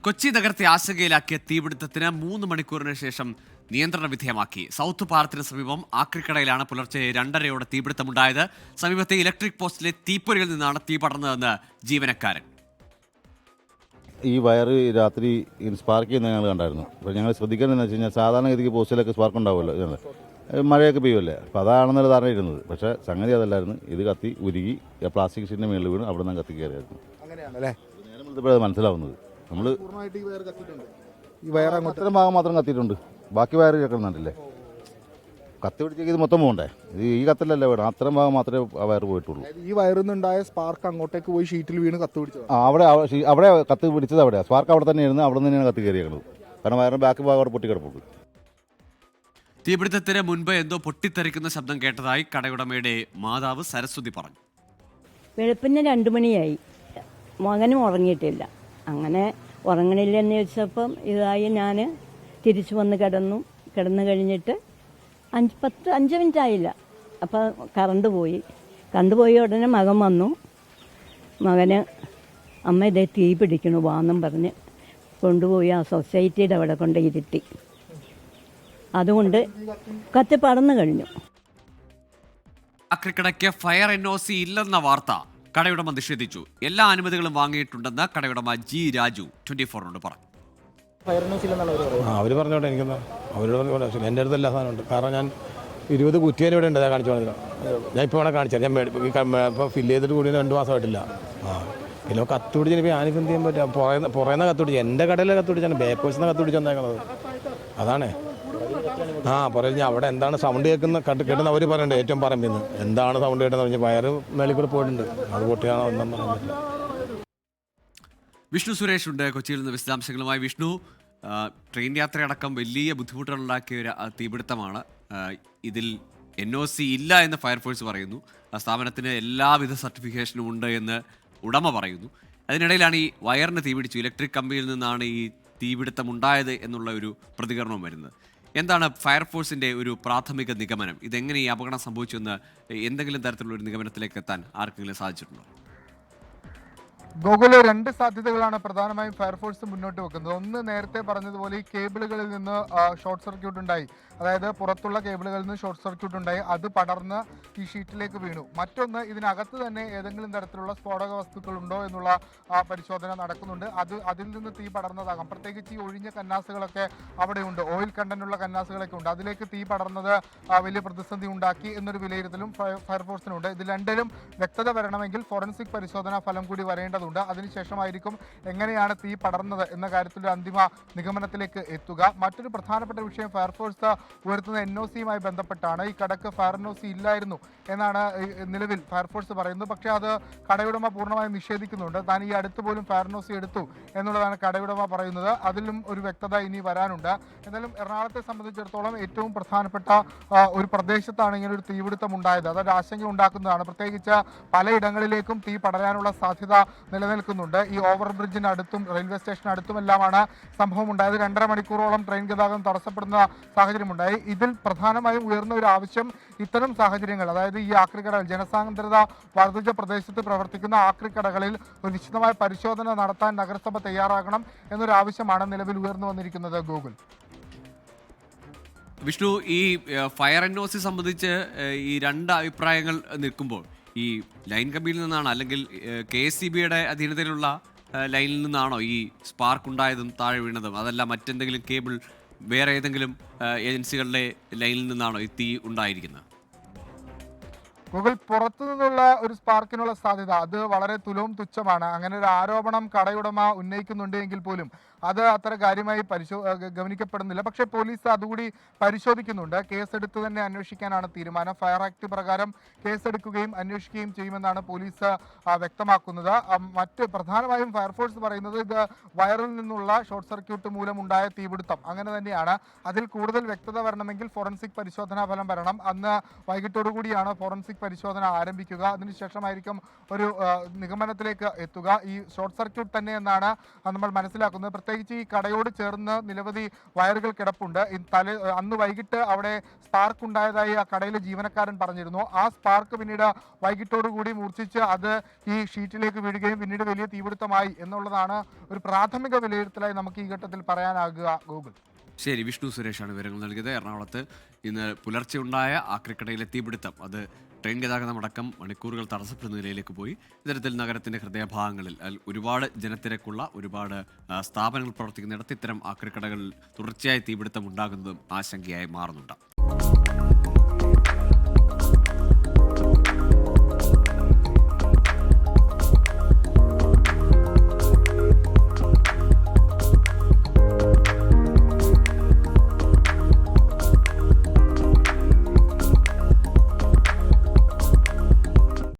കൊച്ചി നഗരത്തെ ആശങ്കയിലാക്കിയ തീപിടുത്തത്തിന് 3 മണിക്കൂറിന് ശേഷം നിയന്ത്രണ വിധേയമാക്കി. സൗത്ത് പാലത്തിന് സമീപം ആക്രിക്കടയിലാണ് പുലർച്ചെ 2:30-ഓടെ തീപിടുത്തമുണ്ടായത്. സമീപത്തെ ഇലക്ട്രിക് പോസ്റ്റിലെ തീപ്പൊരിയിൽ നിന്നാണ് തീ പടർന്നതെന്ന് ജീവനക്കാരൻ. ഈ വയർ രാത്രി സ്പാർക്ക് ചെയ്യുന്ന ഞങ്ങൾ കണ്ടായിരുന്നു. അപ്പോൾ ഞങ്ങൾ ശ്രദ്ധിക്കേണ്ടതെന്ന് വെച്ച് കഴിഞ്ഞാൽ സാധാരണഗതിക്ക് പോസ്റ്റിലൊക്കെ സ്പാർക്ക് ഉണ്ടാവുമല്ലോ, മഴയൊക്കെ പെയ്യുമല്ലേ, അപ്പോൾ അതാണെന്നൊരു ധാരണ ഇരുന്നത്. പക്ഷേ സംഗതി അതല്ലായിരുന്നു. ഇത് കത്തി ഉരുകി പ്ലാസ്റ്റിക് ഷീറ്റിൻ്റെ മേളിൽ വീണ് അവിടെ നിന്ന് കത്തി കയറിയായിരുന്നു. അങ്ങനെയാണല്ലേ നേരം വിളിച്ചപ്പോഴത് മനസ്സിലാവുന്നത്. നമ്മൾ ഇത്തരം ഭാഗം മാത്രം കത്തിയിട്ടുണ്ട്, ബാക്കി വയർ കേൾക്കുന്നുണ്ടല്ലേ. കത്തി പിടിച്ചേക്ക് ഇത് മൊത്തം പോകണ്ടേ, ഇത് ഈ കത്തിലല്ലേ വേണം, അത്തരം ഭാഗം മാത്രമേ ആ വയർ പോയിട്ടുള്ളൂ. ഈ വയറിൽ നിന്നുണ്ടായ സ്പാർക്ക് അങ്ങോട്ടേക്ക് പോയി ഷീറ്റിൽ വീണ് കത്ത് പിടിച്ചു. അവിടെ കത്ത് പിടിച്ചത് അവിടെയാണ്. സ്പാർക്ക് അവിടെ തന്നെ ഇരുന്ന് അവിടെ തന്നെയാണ് കത്തി കയറിയേക്കുന്നത്. കാരണം വയറിന് ബാക്ക് ഭാഗം അവിടെ പൊട്ടിക്കിടപ്പുണ്ട്. തീപിടുത്തത്തിന് മുൻപ് എന്തോ പൊട്ടിത്തെറിക്കുന്ന ശബ്ദം കേട്ടതായി കടയുടമയുടെ മാതാവ് സരസ്വതി പറഞ്ഞു. വെളുപ്പിന് 2 മണിയായി, മകനും ഉറങ്ങിയിട്ടില്ല. അങ്ങനെ ഉറങ്ങണില്ലെന്ന് ചോദിച്ചപ്പം ഇതായി. ഞാൻ തിരിച്ചു വന്ന് കിടന്നു കഴിഞ്ഞിട്ട് 5 മിനിറ്റ് ആയില്ല, അപ്പോൾ കണ്ടുപോയി ഉടനെ മകൻ വന്നു. മകന് അമ്മ ഇതേ തീ പിടിക്കണു വാന്നും പറഞ്ഞ് കൊണ്ടുപോയി ആ സൊസൈറ്റിയുടെ അവിടെ കൊണ്ട് ഇരുത്തി. അതുകൊണ്ട് കത്തി പടന്നു കഴിഞ്ഞു. ആക്രിക്കടയ്ക്ക് ഫയർ NOC ഇല്ലെന്ന വാർത്ത കടയുടമ നിഷേധിച്ചു. എല്ലാ അനുമതികളും വാങ്ങിയിട്ടുണ്ടെന്ന് കടയുടമ ജി രാജു 24-നോട് പറഞ്ഞു. അവർ പറഞ്ഞോട്ടെ, എനിക്കെന്താ അവരോട് എൻ്റെ അടുത്ത് എല്ലാ സാധനമുണ്ട്. കാരണം ഞാൻ 20 കുറ്റിയേനെ ഇവിടെ ഉണ്ട്, കാണിച്ചു വന്നില്ല. ഞാൻ ഇപ്പോൾ ഇവിടെ കാണിച്ചത് ഞാൻ ഇപ്പോൾ ഫില്ല് ചെയ്തിട്ട് കൂടി 2 മാസമായിട്ടില്ല. പിന്നെ കത്ത് പിടിച്ചിപ്പോൾ ഞാനിപ്പോൾ എന്ത് ചെയ്യാൻ പറ്റുക? പുറയുന്ന കത്ത് പിടിച്ചു, എൻ്റെ കടയിലെ കത്ത് പിടിച്ചാണ്, ബാക്ക് വശത്ത് കത്ത് പിടിച്ച് വന്നേക്കുന്നത്. അതാണ് പറയുന്നത്. അവിടെ എന്താണ് സൗണ്ട് കേൾക്കുന്ന അവർ പറയണ്ടേ, ഏറ്റവും പറമ്പിന്ന് എന്താണ് സൗണ്ട് കേട്ടെന്ന് പറഞ്ഞാൽ വയറ് മേളിൽ കൂടെ പോയിട്ടുണ്ട്. അത് പൊട്ടിയാണോ ഒന്നും പറയാൻ പറ്റില്ല. വിഷ്ണു സുരേഷ് ഉണ്ട് കൊച്ചിയിൽ നിന്ന് വിശദാംശങ്ങളുമായി. വിഷ്ണു, ട്രെയിൻ യാത്രയടക്കം വലിയ ബുദ്ധിമുട്ടുകളുണ്ടാക്കിയ ഒരു തീപിടുത്തമാണ്. ഇതിൽ NOC ഇല്ല എന്ന് ഫയർഫോഴ്സ് പറയുന്നു. സ്ഥാപനത്തിന് എല്ലാവിധ സർട്ടിഫിക്കേഷനും ഉണ്ട് എന്ന് ഉടമ പറയുന്നു. അതിനിടയിലാണ് ഈ വയറിന് തീപിടിച്ചു, ഇലക്ട്രിക് കമ്പിയിൽ നിന്നാണ് ഈ തീപിടുത്തം ഉണ്ടായത് എന്നുള്ള ഒരു പ്രതികരണവും വരുന്നത്. എന്താണ് ഫയർഫോഴ്സിൻ്റെ ഒരു പ്രാഥമിക നിഗമനം? ഇതെങ്ങനെ ഈ അപകടം സംഭവിച്ചുവെന്ന് എന്തെങ്കിലും തരത്തിലുള്ള ഒരു നിഗമനത്തിലേക്ക് എത്താൻ ആർക്കെങ്കിലും സാധിച്ചിട്ടുണ്ടോ? ഗൂഗിള് 2 സാധ്യതകളാണ് പ്രധാനമായും ഫയർഫോഴ്സ് മുന്നോട്ട് വെക്കുന്നത്. ഒന്ന്, നേരത്തെ പറഞ്ഞതുപോലെ ഈ കേബിളുകളിൽ നിന്ന് ഷോർട്ട് സർക്യൂട്ട് ഉണ്ടായി, അതായത് പുറത്തുള്ള കേബിളുകളിൽ നിന്ന് ഷോർട്ട് സർക്യൂട്ട് ഉണ്ടായി, അത് പടർന്ന് ഈ ഷീറ്റിലേക്ക് വീണു. മറ്റൊന്ന്, ഇതിനകത്ത് തന്നെ ഏതെങ്കിലും തരത്തിലുള്ള സ്ഫോടക വസ്തുക്കൾ ഉണ്ടോ എന്നുള്ള പരിശോധന നടക്കുന്നുണ്ട്. അതിൽ നിന്ന് തീ പടർന്നതാകാം. പ്രത്യേകിച്ച് ഈ ഒഴിഞ്ഞ കന്നാസുകളൊക്കെ അവിടെയുണ്ട്, ഓയിൽ കണ്ടന്റുള്ള കന്നാസുകളൊക്കെ ഉണ്ട്. അതിലേക്ക് തീ പടർന്നത് വലിയ പ്രതിസന്ധി ഉണ്ടാക്കി എന്നൊരു വിലയിരുത്തലും ഫയർഫോഴ്സിനുണ്ട്. ഇത് രണ്ടിലും വ്യക്തത വരണമെങ്കിൽ ഫോറൻസിക് പരിശോധനാ ഫലം കൂടി വരേണ്ടതുണ്ട്. അതിനുശേഷമായിരിക്കും എങ്ങനെയാണ് തീ പടർന്നത് എന്ന കാര്യത്തിൽ അന്തിമ നിഗമനത്തിലേക്ക് എത്തുക. മറ്റൊരു പ്രധാനപ്പെട്ട വിഷയം ഫയർഫോഴ്സ് ഉയർത്തുന്ന NOCയുമായി ബന്ധപ്പെട്ടാണ്. ഈ കടക്ക് ഫയർ NOC ഇല്ലായിരുന്നു എന്നാണ് നിലവിൽ ഫയർഫോഴ്സ് പറയുന്നത്. പക്ഷേ അത് കടയുടമ പൂർണ്ണമായും നിഷേധിക്കുന്നുണ്ട്. താൻ ഈ അടുത്ത് പോലും ഫയർ NOC എടുത്തു എന്നുള്ളതാണ് കടയുടമ പറയുന്നത്. അതിലും ഒരു വ്യക്തത ഇനി വരാനുണ്ട്. എന്നാലും എറണാകുളത്തെ സംബന്ധിച്ചിടത്തോളം ഏറ്റവും പ്രധാനപ്പെട്ട ഒരു പ്രദേശത്താണ് ഇങ്ങനെ ഒരു തീപിടുത്തം ഉണ്ടായത്. അതൊരു ആശങ്ക ഉണ്ടാക്കുന്നതാണ്. പ്രത്യേകിച്ച് പലയിടങ്ങളിലേക്കും തീ പടരാനുള്ള സാധ്യത നിലനിൽക്കുന്നുണ്ട്. ഈ ഓവർ ബ്രിഡ്ജിനടുത്തും റെയിൽവേ സ്റ്റേഷനടുത്തുമെല്ലാമാണ് സംഭവം ഉണ്ടായത്. 2.5 മണിക്കൂറോളം ട്രെയിൻ ഗതാഗതം തടസ്സപ്പെടുന്ന സാഹചര്യമുണ്ടായി. ഇതിൽ പ്രധാനമായും ഉയർന്ന ഒരു ആവശ്യം ഇത്തരം സാഹചര്യങ്ങൾ, അതായത് ഈ ആക്രിക്കടകൾ, ജനസാന്ദ്രത വർദ്ധിച്ച പ്രദേശത്ത് പ്രവർത്തിക്കുന്ന ആക്രിക്കടകളിൽ ഒരു വിശദമായ പരിശോധന നടത്താൻ നഗരസഭ തയ്യാറാകണം എന്നൊരു ആവശ്യമാണ് നിലവിൽ ഉയർന്നു വന്നിരിക്കുന്നത്. ഗൂഗിൾ വിഷ്ണു, ഈ ഫയർ NOC സംബന്ധിച്ച് ഈ 2 അഭിപ്രായങ്ങൾ നിൽക്കുമ്പോൾ ഈ ലൈൻ കമ്പിയിൽ നിന്നാണോ അല്ലെങ്കിൽ KSEBയുടെ അധീനതയിലുള്ള ലൈനിൽ നിന്നാണോ ഈ സ്പാർക്ക് ഉണ്ടായതും താഴെ വീണതും, അതല്ല മറ്റെന്തെങ്കിലും കേബിൾ വേറെ ഏതെങ്കിലും ഏജൻസികളുടെ ലൈനിൽ നിന്നാണോ ഈ തീ ഉണ്ടായിരിക്കുന്നത്? ഗൂഗിൾ പുറത്തു നിന്നുള്ള ഒരു സ്പാർക്കിനുള്ള സാധ്യത അത് വളരെ തുച്ഛമാണ്. അങ്ങനെ ഒരു ആരോപണം കടയുടമ ഉന്നയിക്കുന്നുണ്ട് എങ്കിൽ പോലും അത് അത്ര കാര്യമായി ഗവനിക്കപ്പെടുന്നില്ല. പക്ഷേ പോലീസ് അതുകൂടി പരിശോധിക്കുന്നുണ്ട്. കേസെടുത്ത് തന്നെ അന്വേഷിക്കാനാണ് തീരുമാനം. ഫയർ ആക്ട് പ്രകാരം കേസെടുക്കുകയും അന്വേഷിക്കുകയും ചെയ്യുമെന്നാണ് പോലീസ് വ്യക്തമാക്കുന്നത്. മറ്റ് പ്രധാനമായും ഫയർഫോഴ്സ് പറയുന്നത് ഇത് വയറിൽ നിന്നുള്ള ഷോർട്ട് സർക്യൂട്ട് മൂലമുണ്ടായ തീപിടുത്തം അങ്ങനെ തന്നെയാണ്. അതിൽ കൂടുതൽ വ്യക്തത വരണമെങ്കിൽ ഫോറൻസിക് പരിശോധനാ ഫലം വരണം. അന്ന് വൈകിട്ടോടുകൂടിയാണ് ഫോറൻസിക് ഫോറൻസിക് പരിശോധന ആരംഭിക്കുക. അതിനുശേഷമായിരിക്കും ഒരു നിഗമനത്തിലേക്ക് എത്തുക. ഈ ഷോർട്ട് സർക്യൂട്ട് തന്നെ എന്നാണ് നമ്മൾ മനസ്സിലാക്കുന്നത്. പ്രത്യേകിച്ച് ഈ കടയോട് ചേർന്ന് നിരവധി വയറുകൾ കിടപ്പുണ്ട്. അന്ന് വൈകിട്ട് അവിടെ സ്പാർക്ക് ഉണ്ടായതായി ആ കടയിലെ ജീവനക്കാരൻ പറഞ്ഞിരുന്നു. ആ സ്പാർക്ക് പിന്നീട് വൈകിട്ടോടുകൂടി മൂർച്ഛിച്ച് അത് ഈ ഷീറ്റിലേക്ക് വീഴുകയും പിന്നീട് വലിയ തീപിടുത്തമായി എന്നുള്ളതാണ് ഒരു പ്രാഥമിക വിലയിരുത്തലായി നമുക്ക് ഈ ഘട്ടത്തിൽ പറയാനാകുക. ഗൂഗിൾ. ശരി, വിഷ്ണു സുരേഷാണ് വിവരങ്ങൾ നൽകിയത്. എറണാകുളത്ത് ഇന്ന് പുലർച്ചെ ഉണ്ടായ ആക്രിക്കടയിലെ തീപിടുത്തം അത് ട്രെയിൻ ഗതാഗതമടക്കം മണിക്കൂറുകൾ തടസ്സപ്പെടുന്ന നിലയിലേക്ക് പോയി. ഇത്തരത്തിൽ നഗരത്തിൻ്റെ ഹൃദയഭാഗങ്ങളിൽ ഒരുപാട് ജനത്തിരക്കുള്ള ഒരുപാട് സ്ഥാപനങ്ങൾ പ്രവർത്തിക്കുന്നിടത്ത് ഇത്തരം ആക്രിക്കടകളിൽ തുടർച്ചയായി തീപിടുത്തം ഉണ്ടാകുന്നതും ആശങ്കയായി മാറുന്നുണ്ട്.